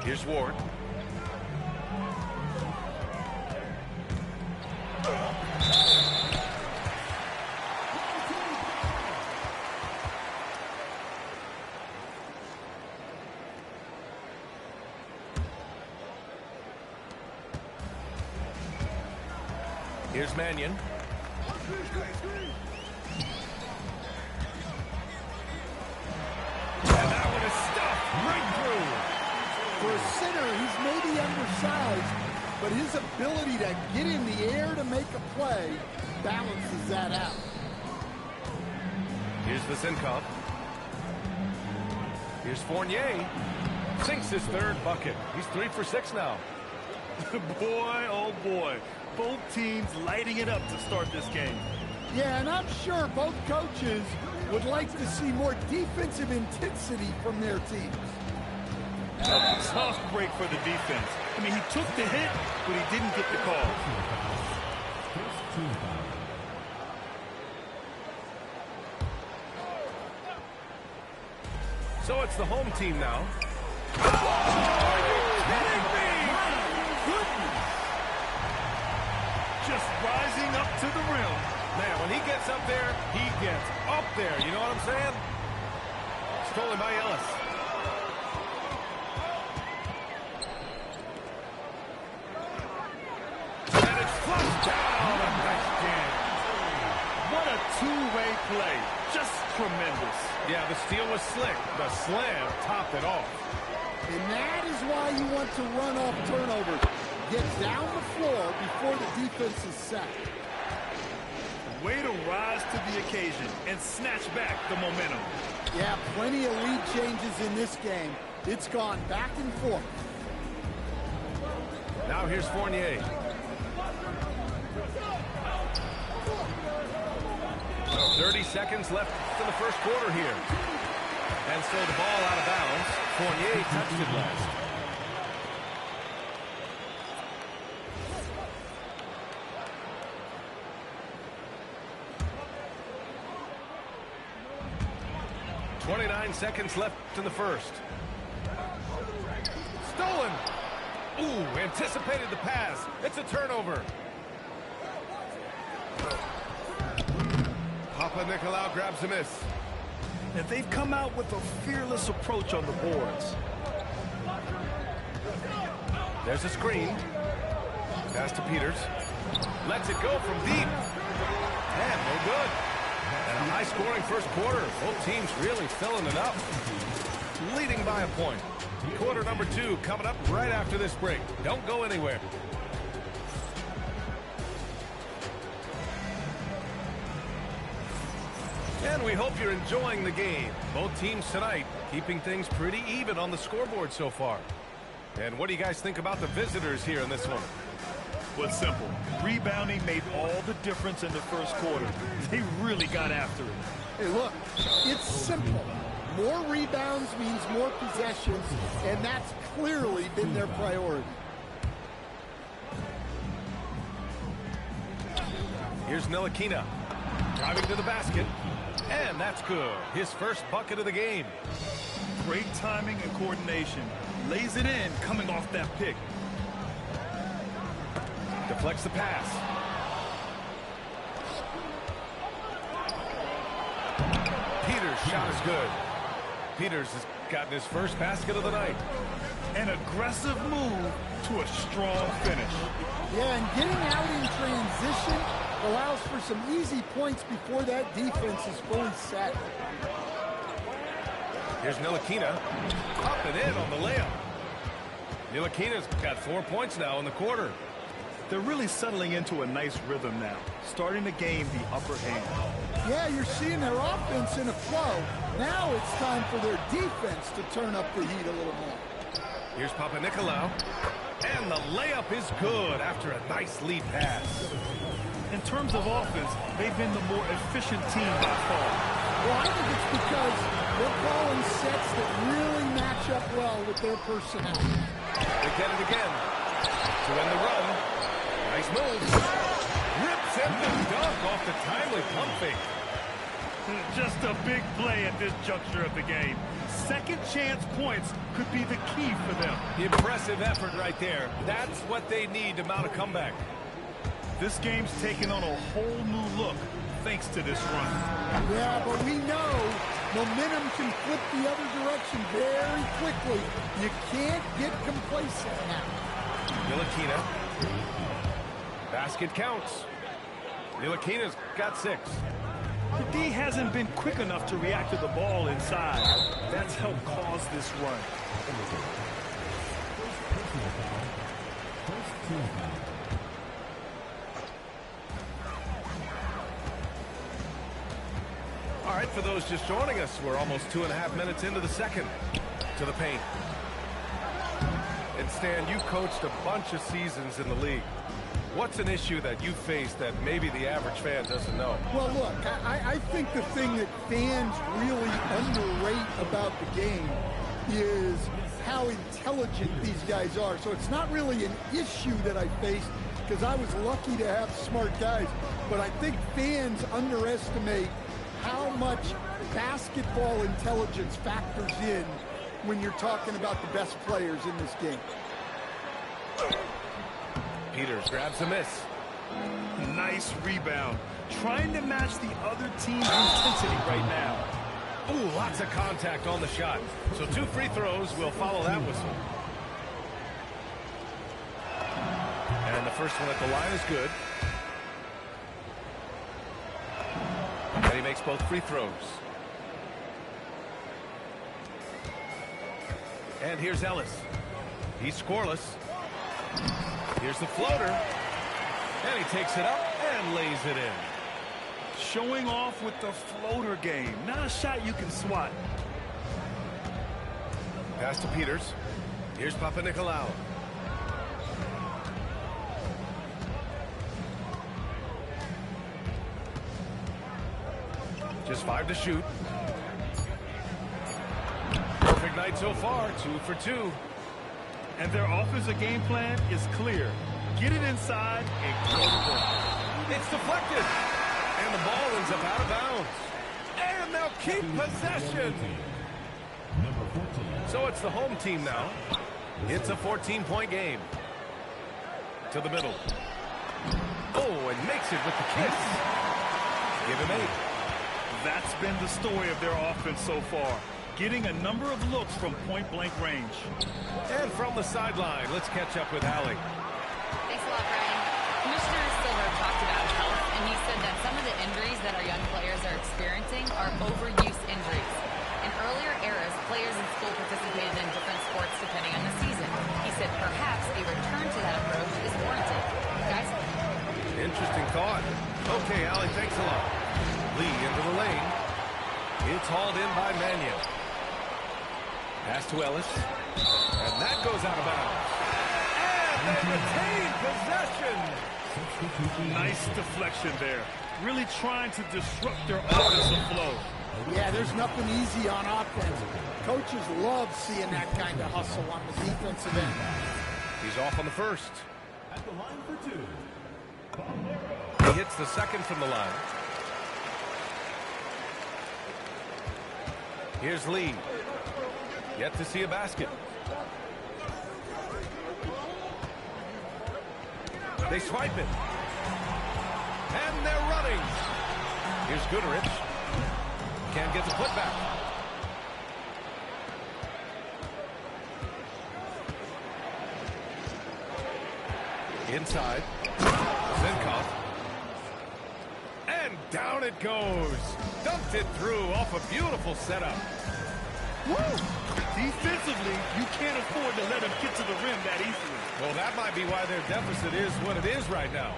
Here's Ward. Here's Mannion. And that one is stuffed right through. For a center, he's maybe undersized, but his ability to get in the air to make a play balances that out. Here's Visenkov. Here's Fournier. Sinks his third bucket. He's 3 for 6 now. Boy, oh boy. Both teams lighting it up to start this game. Yeah, and I'm sure both coaches would like to see more defensive intensity from their teams. A tough break for the defense. I mean, he took the hit, but he didn't get the call. So it's the home team now. Just rising up to the rim. Man, when he gets up there, he gets up there. You know what I'm saying? Stolen by Ellis. And it's flushed down. A nice game. What a two-way play. Just tremendous. Yeah, the steal was slick. The slam topped it off. And that is why you want to run off turnovers. Get down the floor before the defense is set. Way to rise to the occasion and snatch back the momentum. Yeah, plenty of lead changes in this game. It's gone back and forth. Now here's Fournier. 30 seconds left in the first quarter here. And so the ball out of bounds. Fournier touched it last. .29 seconds left in the first. Stolen. Ooh, anticipated the pass. It's a turnover. Papanikolaou grabs a miss. And they've come out with a fearless approach on the boards. There's a screen. Pass to Peters. Lets it go from deep. And no good. And a high-scoring first quarter. Both teams really filling it up. Leading by a point. Quarter number 2 coming up right after this break. Don't go anywhere. And we hope you're enjoying the game. Both teams tonight keeping things pretty even on the scoreboard so far. And what do you guys think about the visitors here in this one? Well, it's simple. Rebounding made all the difference in the first quarter. They really got after it. Hey, look, it's simple. More rebounds means more possessions, and that's clearly been their priority. Here's Ntilikina driving to the basket, and that's good. His first bucket of the game. Great timing and coordination. Lays it in coming off that pick. Deflects the pass. Peters' shot is good. Peters has gotten his first basket of the night. An aggressive move to a strong finish. Yeah, and getting out in transition allows for some easy points before that defense is fully set. Here's Ntilikina. Up and in on the layup. Ntilikina's got 4 points now in the quarter. They're really settling into a nice rhythm now, starting to gain the upper hand. Yeah, you're seeing their offense in a flow. Now it's time for their defense to turn up the heat a little more. Here's Papanikolaou. And the layup is good after a nice lead pass. In terms of offense, they've been the more efficient team by far. Well, I think it's because they're calling sets that really match up well with their personnel. They get it again. To end the run. Nice move. Rips in the dunk off the timely pump fake. Just a big play at this juncture of the game. Second chance points could be the key for them. Impressive effort right there. That's what they need to mount a comeback. This game's taken on a whole new look thanks to this run. Yeah, but we know momentum can flip the other direction very quickly. You can't get complacent now. Ntilikina. Basket counts. Ntilikina's got 6. The D hasn't been quick enough to react to the ball inside. That's helped cause this run. All right, for those just joining us, we're almost 2.5 minutes into the second. To the paint. And Stan, you coached a bunch of seasons in the league. What's an issue that you face that maybe the average fan doesn't know? Well, look, I think the thing that fans really underrate about the game is how intelligent these guys are. So it's not really an issue that I faced because I was lucky to have smart guys. But I think fans underestimate how much basketball intelligence factors in when you're talking about the best players in this game. Peters grabs a miss. Nice rebound. Trying to match the other team's intensity right now. Ooh, lots of contact on the shot. So 2 free throws will follow that whistle. And the first one at the line is good. And he makes both free throws. And here's Ellis. He's scoreless. Here's the floater. And he takes it up and lays it in. Showing off with the floater game. Not a shot you can swat. Pass to Peters. Here's Papanikolaou. Just 5 to shoot. Perfect night so far, 2 for 2. And their offensive game plan is clear. Get it inside and go to work. It's deflected. And the ball ends up out of bounds. And they'll keep possession. So it's the home team now. It's a 14-point game. To the middle. Oh, and makes it with the kiss. Give him 8. That's been the story of their offense so far. Getting a number of looks from point-blank range. And from the sideline, let's catch up with Allie. Thanks a lot, Brian. Commissioner Silver talked about health, and he said that some of the injuries that our young players are experiencing are overuse injuries. In earlier eras, players in school participated in different sports depending on the season. He said perhaps a return to that approach is warranted. Guys? Interesting thought. Okay, Allie, thanks a lot. Lee into the lane. It's hauled in by Mannion. Pass to Ellis. And that goes out of bounds. And they retain possession. Nice deflection there. Really trying to disrupt their offensive flow. Yeah, there's nothing easy on offense. Coaches love seeing that kind of hustle on the defensive end. He's off on the first. At the line for 2. He hits the second from the line. Here's Lee. Yet to see a basket. They swipe it. And they're running. Here's Goodrich. Can't get the putback. Inside. Zinkov. And down it goes. Dumped it through off a beautiful setup. Woo! Defensively, you can't afford to let him get to the rim that easily. Well, that might be why their deficit is what it is right now.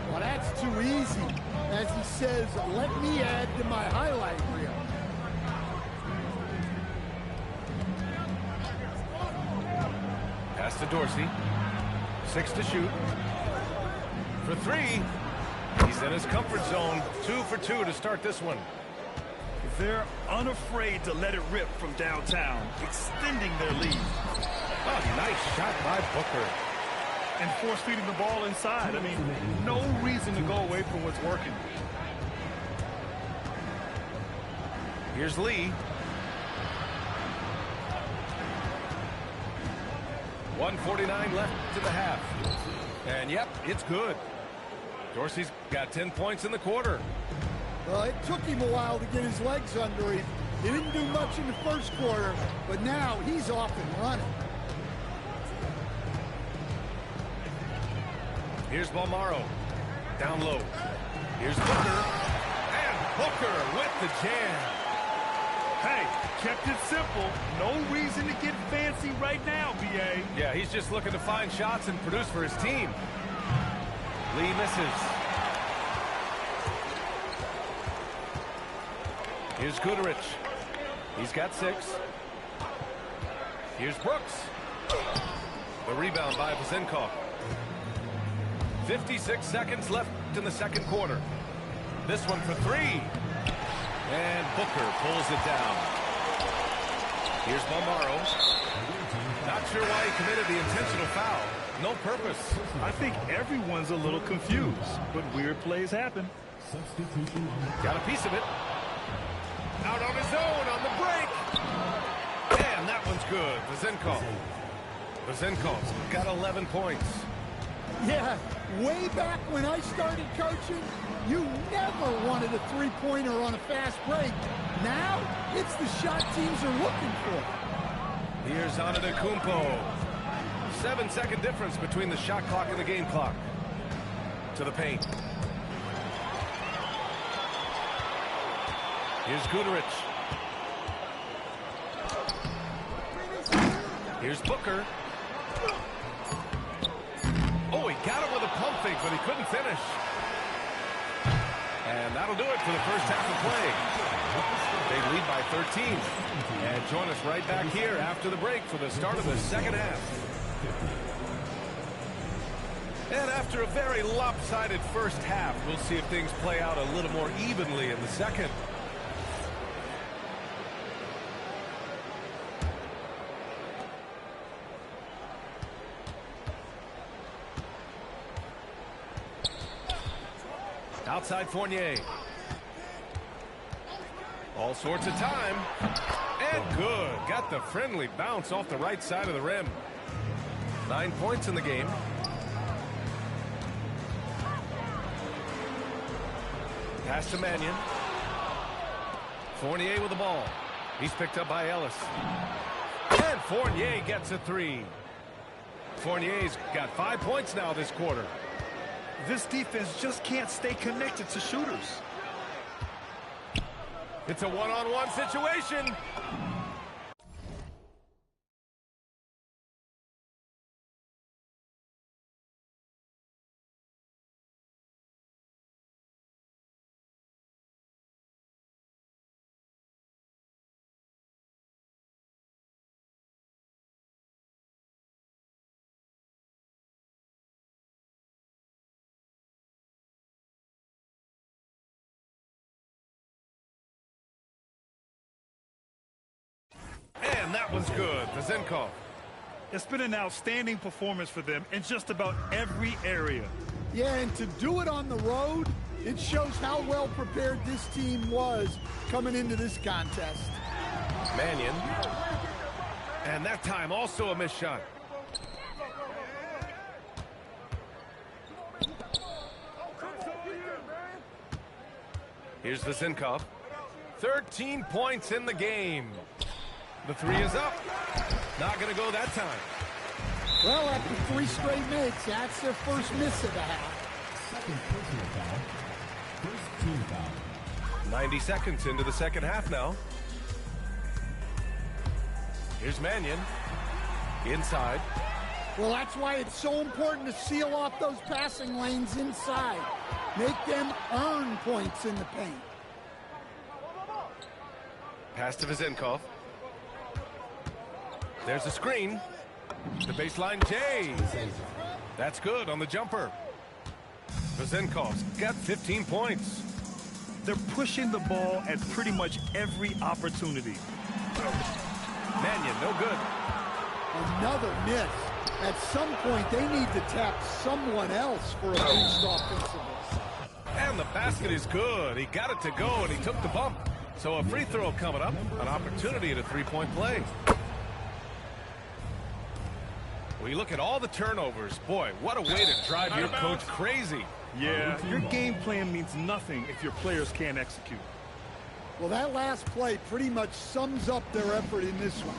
Well, that's too easy. As he says, let me add to my highlight reel. Pass to Dorsey. 6 to shoot. For 3. He's in his comfort zone. 2 for 2 to start this one. They're unafraid to let it rip from downtown, extending their lead. Oh, nice shot by Booker. And force-feeding the ball inside. I mean, no reason to go away from what's working. Here's Lee. 1:49 left to the half. And yep, it's good. Dorsey's got 10 points in the quarter. Well, it took him a while to get his legs under him. He didn't do much in the first quarter, but now he's off and running. Here's Balmaro. Down low. Here's Booker. And Booker with the jam. Hey, kept it simple. No reason to get fancy right now, B.A. Yeah, he's just looking to find shots and produce for his team. Lee misses. Here's Guterich. He's got 6. Here's Brooks. The rebound by Vazenkov. 56 seconds left in the second quarter. This one for 3. And Booker pulls it down. Here's Balmaro. Not sure why he committed the intentional foul. No purpose. I think everyone's a little confused, but weird plays happen. Got a piece of it. Out on his own on the break. And that one's good. Vazenkov's got 11 points. Yeah, way back when I started coaching, you never wanted a three-pointer on a fast break. Now, it's the shot teams are looking for. Here's Antetokounmpo. 7-second difference between the shot clock and the game clock. To the paint. Here's Guterich. Here's Booker. Oh, he got him with a pump fake, but he couldn't finish. And that'll do it for the first half of play. They lead by 13. And join us right back here after the break for the start of the second half. And after a very lopsided first half, we'll see if things play out a little more evenly in the second. Outside Fournier. All sorts of time. And good. Got the friendly bounce off the right side of the rim. 9 points in the game. Pass to Mannion. Fournier with the ball. He's picked up by Ellis. And Fournier gets a 3. Fournier's got 5 points now this quarter. This defense just can't stay connected to shooters. It's a one-on-one situation. And that one's good. Vazenkov. It's been an outstanding performance for them in just about every area. Yeah, and to do it on the road, it shows how well prepared this team was coming into this contest. Mannion. And that time also a missed shot. Here's Vazenkov. 13 points in the game. The 3 is up. Not going to go that time. Well, after 3 straight makes, that's their first miss of the half. Second personal foul. First team foul. 90 seconds into the second half now. Here's Mannion. Inside. Well, that's why it's so important to seal off those passing lanes inside. Make them earn points in the paint. Pass to Vazenkov. There's a screen. The baseline J. That's good on the jumper. Vazenkov's got 15 points. They're pushing the ball at pretty much every opportunity. Mannion, no good. Another miss. At some point, they need to tap someone else for a boost offensively. And the basket is good. He got it to go, and he took the bump. So a free throw coming up, an opportunity at a three-point play. We look at all the turnovers. Boy, what a way to drive your coach crazy. Yeah, your game plan means nothing if your players can't execute. Well, that last play pretty much sums up their effort in this one.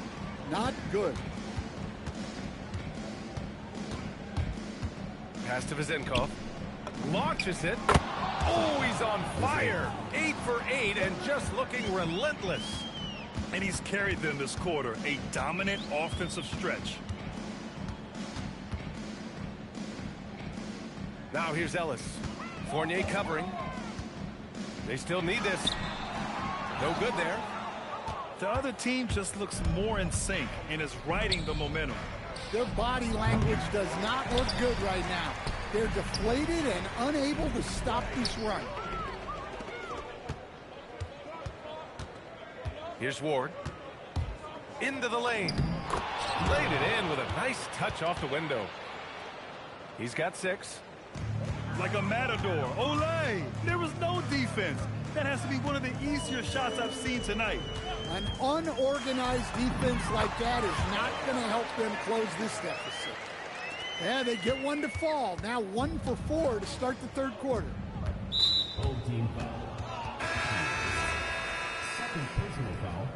Not good. Pass to Vizenkov. Launches it. Oh, he's on fire. 8 for 8 and just looking relentless. And he's carried them this quarter. A dominant offensive stretch. Now here's Ellis. Fournier covering. They still need this. No good there. The other team just looks more in sync and is riding the momentum. Their body language does not look good right now. They're deflated and unable to stop this run. Here's Ward. Into the lane. Laid it in with a nice touch off the window. He's got 6. Like a matador. Olay! There was no defense. That has to be one of the easier shots I've seen tonight. An unorganized defense like that is not going to help them close this deficit. Yeah, they get one to fall. Now 1 for 4 to start the third quarter. Home team foul. Second personal foul.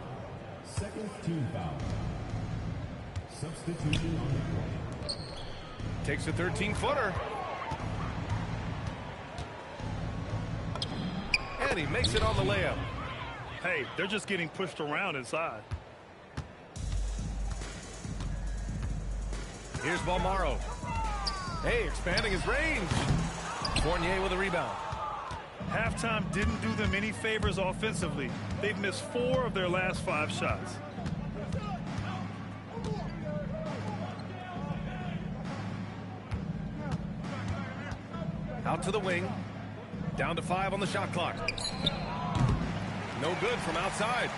Second team foul. Substitution on the court. Takes a 13-footer. And he makes it on the layup. Hey, they're just getting pushed around inside. Here's Balmaro. Hey, expanding his range. Fournier with a rebound. Halftime didn't do them any favors offensively. They've missed 4 of their last 5 shots. Out to the wing. Down to 5 on the shot clock. No good from outside.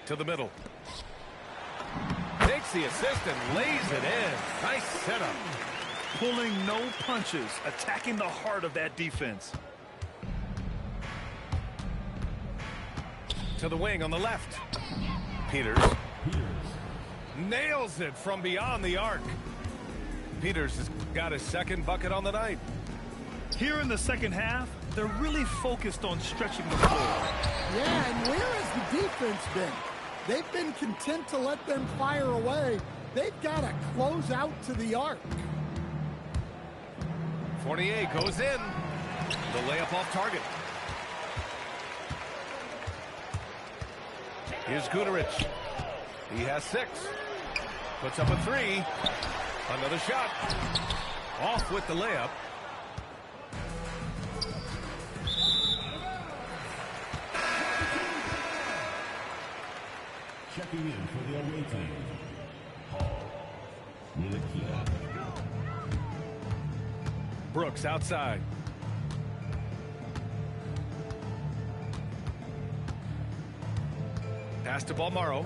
To the middle. Takes the assist and lays it in. Nice setup. Pulling no punches, attacking the heart of that defense. To the wing on the left. Peters. Nails it from beyond the arc. Peters has got his second bucket on the night. Here in the second half, they're really focused on stretching the floor. Yeah, and where has the defense been? They've been content to let them fire away. They've got to close out to the arc. Fournier goes in. The layup off target. Here's Guterich. He has 6. Puts up a 3. Another shot. Off with the layup. Checking in for the away team. Hall. Milano. Brooks outside. Pass to Balmaro.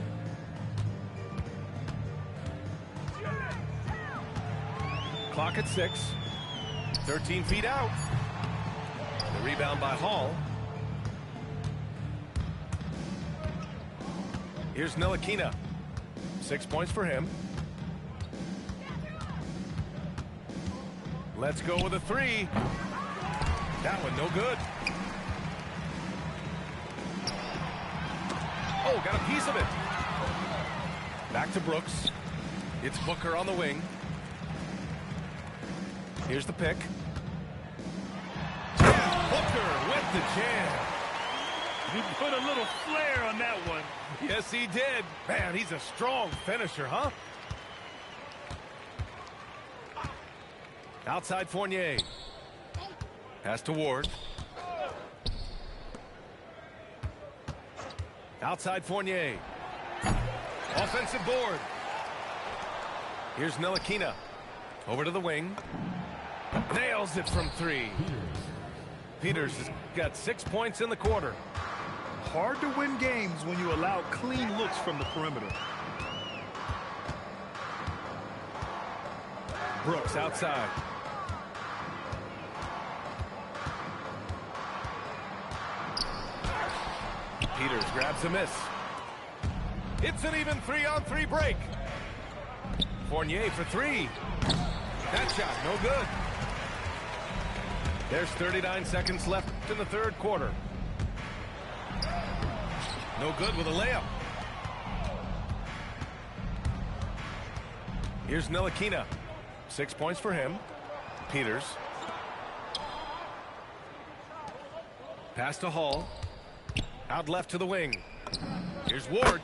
Clock at 6. 13 feet out. The rebound by Hall. Here's Ntilikina. 6 points for him. Let's go with a 3. That one no good. Oh, got a piece of it. Back to Brooks. It's Booker on the wing. Here's the pick. Booker with the jam. He put a little flair on that one. Yes, he did. Man, he's a strong finisher, huh? Outside Fournier. Pass to Ward. Outside Fournier. Offensive board. Here's Ntilikina. Over to the wing. Nails it from 3. Peters has got 6 points in the quarter. Hard to win games when you allow clean looks from the perimeter. Brooks outside. Peters grabs a miss. It's an even 3-on-3 break. Fournier for three. That shot, no good. There's 39 seconds left in the third quarter. No good with a layup. Here's Ntilikina. 6 points for him. Peters. Pass to Hall. Out left to the wing. Here's Ward.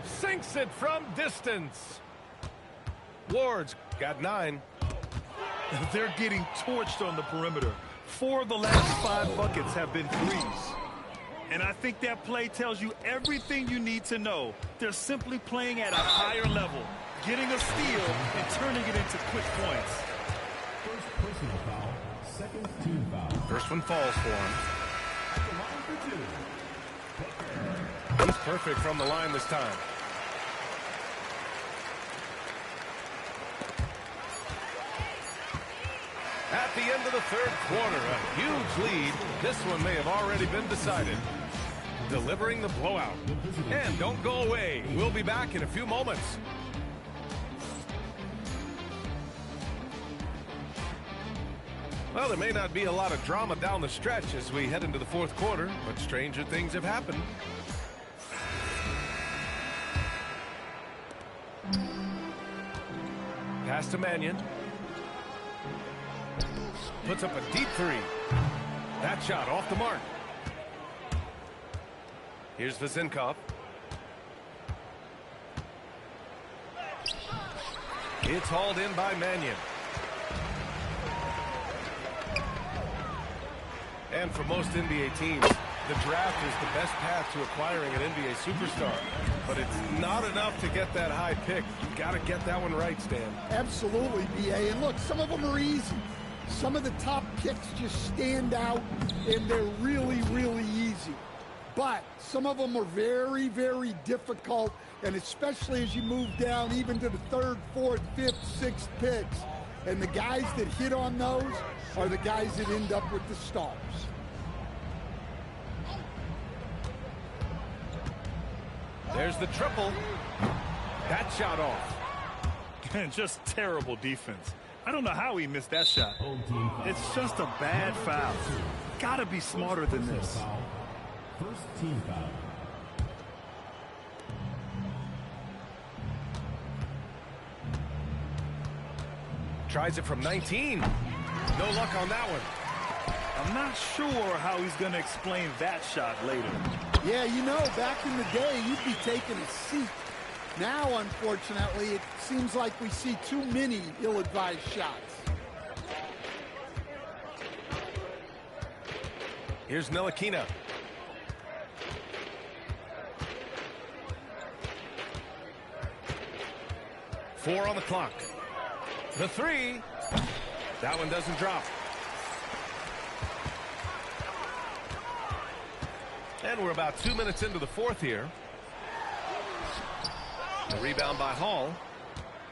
Sinks it from distance. Ward's got 9. They're getting torched on the perimeter. 4 of the last 5 buckets have been threes. And I think that play tells you everything you need to know. They're simply playing at a higher level, getting a steal and turning it into quick points. First personal foul, second team foul. First one falls for him. At the line for 2. He's perfect from the line this time. At the end of the third quarter, a huge lead. This one may have already been decided. Delivering the blowout. And don't go away. We'll be back in a few moments. Well, there may not be a lot of drama down the stretch as we head into the fourth quarter, but stranger things have happened. Pass to Mannion. Puts up a deep three. That shot off the mark. Here's Vezinkov. It's hauled in by Mannion. And for most NBA teams, the draft is the best path to acquiring an NBA superstar. But it's not enough to get that high pick. You've got to get that one right, Stan. Absolutely, B.A. And look, some of them are easy. Some of the top picks just stand out, and they're really, really easy. But some of them are very, very difficult, and especially as you move down even to the third, fourth, fifth, sixth picks. And the guys that hit on those are the guys that end up with the stars. There's the triple. That shot off. And just terrible defense. I don't know how he missed that shot. It's just a bad foul. Gotta be smarter than this. First team foul. Tries it from 19. No luck on that one. I'm not sure how he's going to explain that shot later. Yeah, you know, back in the day, you'd be taking a seat. Now, unfortunately, it seems like we see too many ill-advised shots. Here's Ntilikina. Four on the clock. The three. That one doesn't drop. And we're about 2 minutes into the fourth here. The rebound by Hall.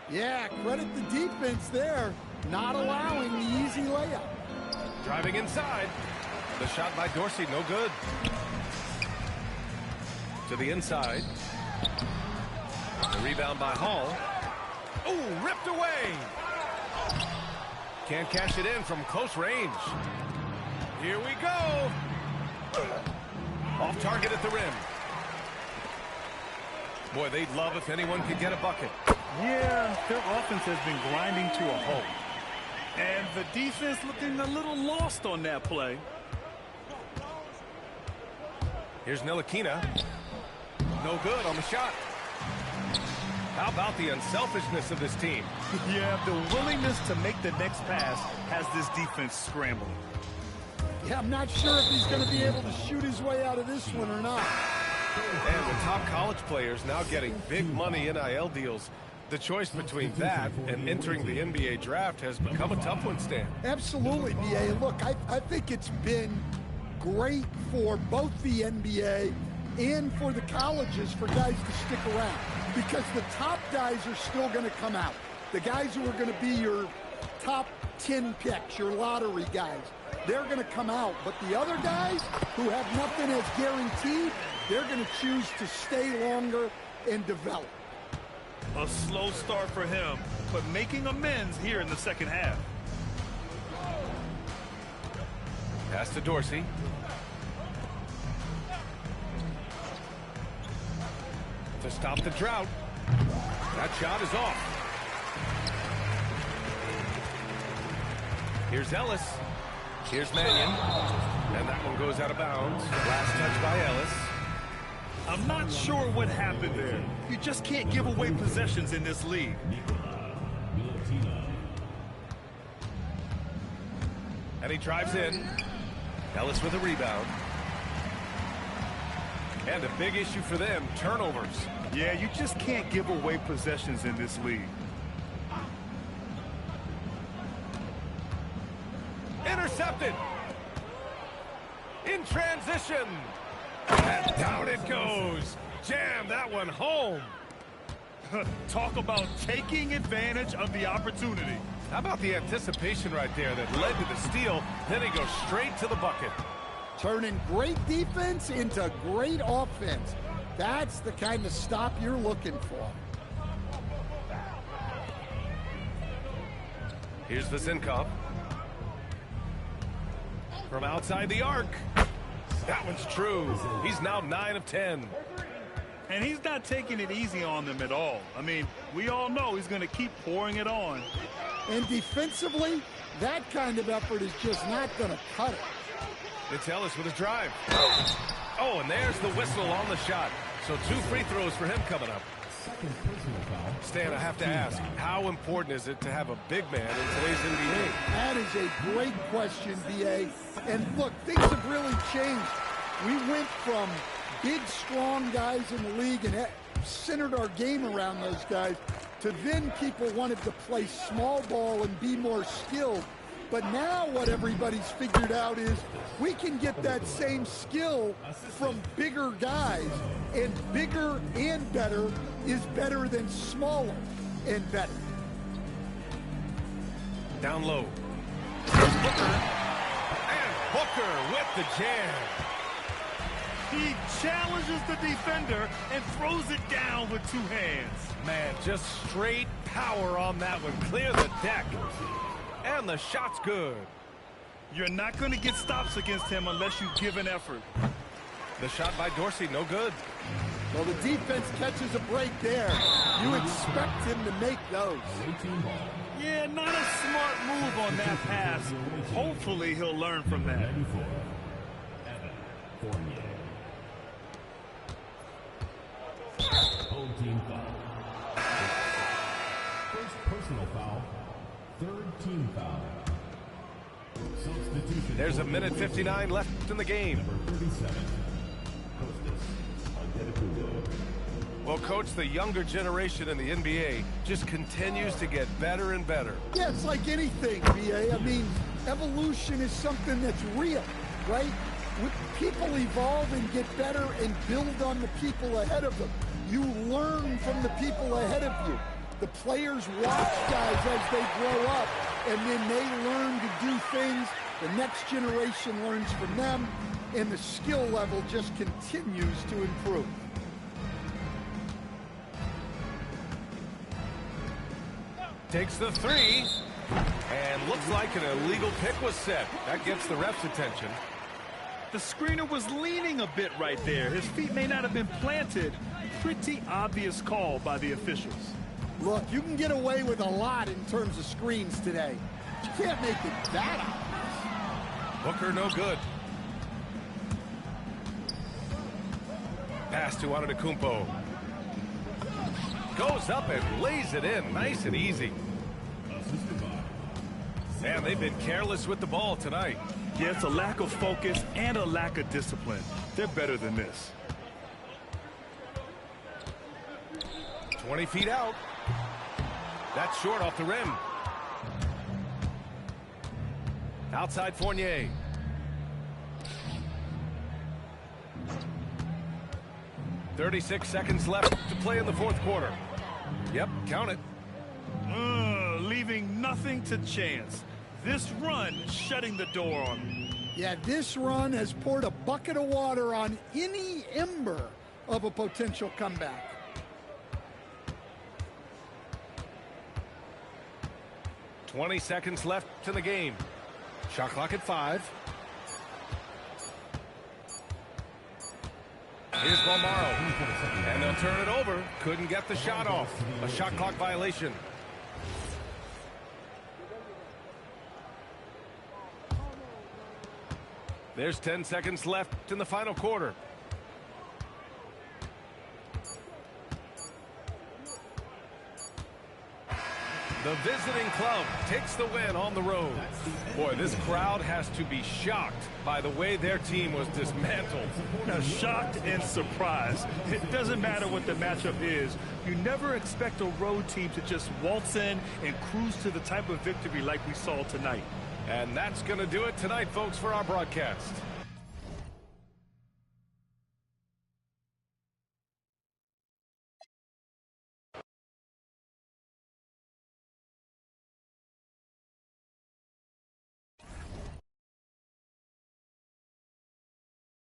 Yeah, credit the defense there. Not allowing the easy layup. Driving inside. The shot by Dorsey, no good. To the inside. The rebound by Hall. Oh, ripped away. Can't cash it in from close range. Here we go. Off target at the rim. Boy, they'd love if anyone could get a bucket. Yeah, their offense has been grinding to a halt. And the defense looking a little lost on that play. Here's Ntilikina. No good on the shot. How about the unselfishness of this team? Yeah, the willingness to make the next pass has this defense scrambling. Yeah, I'm not sure if he's going to be able to shoot his way out of this one or not. And with top college players now getting big money NIL deals, the choice between that and entering the NBA draft has become a tough one, Stan. Absolutely, B.A. Look, I think it's been great for both the NBA and for the colleges for guys to stick around, because the top guys are still going to come out. The guys who are going to be your top 10 picks, your lottery guys. They're going to come out. But the other guys who have nothing as guaranteed, they're going to choose to stay longer and develop. A slow start for him, but making amends here in the second half. Pass to Dorsey. To stop the drought. That shot is off. Here's Ellis. Here's Mannion. And that one goes out of bounds. Last touch by Ellis. I'm not sure what happened there. You just can't give away possessions in this league. And he drives in. Ellis with a rebound. And a big issue for them, turnovers. Yeah, you just can't give away possessions in this league. Intercepted. In transition. And down it goes. Jam that one home. Talk about taking advantage of the opportunity. How about the anticipation right there that led to the steal? Then he goes straight to the bucket. Turning great defense into great offense. That's the kind of stop you're looking for. Here's Vasenkov. From outside the arc. That one's true. He's now 9 of 10. And he's not taking it easy on them at all. I mean, we all know he's going to keep pouring it on. And defensively, that kind of effort is just not going to cut it. It's Ellis with a drive. Oh, and there's the whistle on the shot. So 2 free throws for him coming up. Stan, I have to ask, how important is it to have a big man in today's NBA? That is a great question, B.A. And look, things have really changed. We went from big, strong guys in the league and centered our game around those guys to then people wanted to play small ball and be more skilled. But now what everybody's figured out is we can get that same skill from bigger guys, and bigger and better is better than smaller and better. Down low. Booker. And Booker with the jam. He challenges the defender and throws it down with 2 hands. Man, just straight power on that one. Clear the deck. And the shot's good. You're not going to get stops against him unless you give an effort. The shot by Dorsey, no good. Well, the defense catches a break there. You expect him to make those. Yeah, not a smart move on that pass. Hopefully he'll learn from that. Home team foul. First personal foul. Third team foul. Substitution. There's 1:59 left in the game. Number 37. Hostess. Well, Coach, the younger generation in the NBA just continues to get better and better. Yeah, it's like anything, B.A. I mean, evolution is something that's real, right? People evolve and get better and build on the people ahead of them. You learn from the people ahead of you. The players watch guys as they grow up, and then they learn to do things. The next generation learns from them, and the skill level just continues to improve. Takes the 3, and looks like an illegal pick was set. That gets the ref's attention. The screener was leaning a bit right there. His feet may not have been planted. Pretty obvious call by the officials. Look, you can get away with a lot in terms of screens today. You can't make it that obvious. Booker, no good. Pass to Antetokounmpo. Goes up and lays it in. Nice and easy. Man, they've been careless with the ball tonight. Yeah, it's a lack of focus and a lack of discipline. They're better than this. 20 feet out. That's short off the rim. Outside Fournier. .36 seconds left to play in the fourth quarter. Yep, count it. leaving nothing to chance. This run shutting the door on him. Yeah, this run has poured a bucket of water on any ember of a potential comeback. "20 seconds left in the game. Shot clock at 5. Here's Balmaro. And they'll turn it over. Couldn't get the shot off. A shot clock violation. There's 10 seconds left in the final quarter. The visiting club takes the win on the road. Boy, this crowd has to be shocked by the way their team was dismantled. Now, shocked and surprised. It doesn't matter what the matchup is. You never expect a road team to just waltz in and cruise to the type of victory like we saw tonight. And that's going to do it tonight, folks, for our broadcast.